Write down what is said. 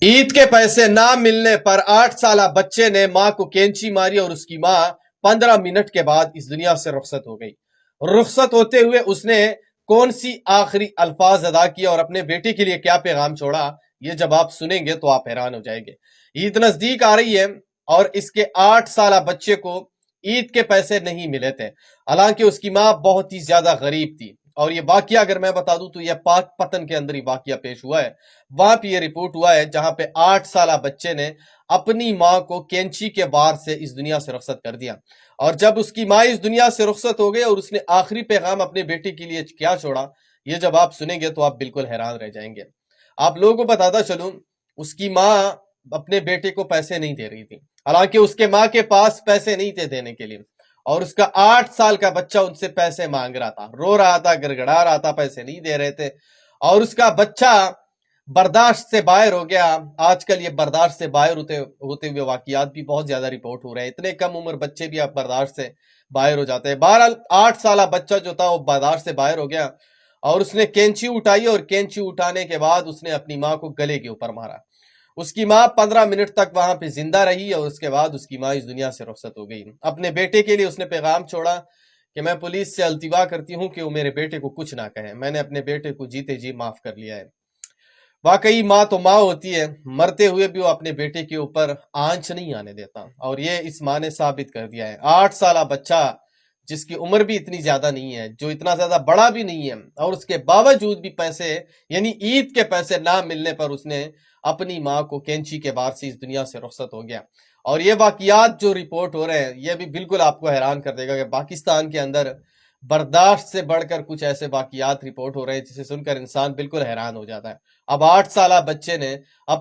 عید کے پیسے نہ ملنے پر 8 سالہ بچے نے ماں کو کینچی ماری اور اس کی ماں 15 منٹ کے بعد اس دنیا سے رخصت ہو گئی۔ رخصت ہوتے ہوئے اس نے کون سی آخری الفاظ ادا کیا اور اپنے بیٹے کے لیے کیا پیغام چھوڑا، یہ جب آپ سنیں گے تو آپ حیران ہو جائیں گے۔ عید نزدیک آ رہی ہے اور اس کے 8 سالہ بچے کو عید کے پیسے نہیں ملے تھے، حالانکہ اس کی ماں بہت ہی زیادہ غریب تھی۔ اور یہ واقعہ اگر میں بتا دوں تو یہ پاک پتن کے اندر ہی واقعہ پیش ہوا ہے۔ وہاں پہ یہ رپورٹ ہوا ہے جہاں پہ 8 سالہ بچے نے اپنی ماں کو کینچی کے وار سے اس دنیا سے رخصت کر دیا، اور جب اس کی ماں اس دنیا سے رخصت ہو گئی اور اس نے آخری پیغام اپنے بیٹے کے لیے کیا چھوڑا، یہ جب آپ سنیں گے تو آپ بالکل حیران رہ جائیں گے۔ آپ لوگوں کو بتاتا چلوں، اس کی ماں اپنے بیٹے کو پیسے نہیں دے رہی تھی، حالانکہ اس کے ماں کے پاس پیسے نہیں تھے دینے کے لیے، اور اس کا 8 سال کا بچہ ان سے پیسے مانگ رہا تھا، رو رہا تھا، گڑگڑا رہا تھا، پیسے نہیں دے رہے تھے، اور اس کا بچہ برداشت سے باہر ہو گیا۔ آج کل یہ برداشت سے باہر ہوتے ہوئے واقعات بھی بہت زیادہ رپورٹ ہو رہے ہیں، اتنے کم عمر بچے بھی اب برداشت سے باہر ہو جاتے ہیں۔ بہرحال 8 سالہ بچہ جو تھا وہ برداشت سے باہر ہو گیا، اور اس نے کینچی اٹھائی، اور کینچی اٹھانے کے بعد اس نے اپنی ماں کو گلے کے اوپر مارا۔ اس کی ماں 15 منٹ تک وہاں پہ زندہ رہی، اور اس کے بعد اس کی ماں اس دنیا سے رخصت ہو گئی۔ اپنے بیٹے کے لیے اس نے پیغام چھوڑا کہ میں پولیس سے التوا کرتی ہوں کہ وہ میرے بیٹے کو کچھ نہ کہے، میں نے اپنے بیٹے کو جیتے جی معاف کر لیا ہے۔ واقعی ماں تو ماں ہوتی ہے، مرتے ہوئے بھی وہ اپنے بیٹے کے اوپر آنچ نہیں آنے دیتا، اور یہ اس ماں نے ثابت کر دیا ہے۔ 8 سالہ بچہ جس کی عمر بھی اتنی زیادہ نہیں ہے، جو اتنا زیادہ بڑا بھی نہیں ہے، اور اس کے باوجود بھی پیسے یعنی عید کے پیسے نہ ملنے پر اس نے اپنی ماں کو کینچی کے وار سے اس دنیا سے رخصت ہو گیا۔ اور یہ واقعات جو رپورٹ ہو رہے ہیں یہ بھی بالکل آپ کو حیران کر دے گا کہ پاکستان کے اندر برداشت سے بڑھ کر کچھ ایسے واقعات رپورٹ ہو رہے ہیں جسے سن کر انسان بالکل حیران ہو جاتا ہے۔ اب 8 سالہ بچے نے اب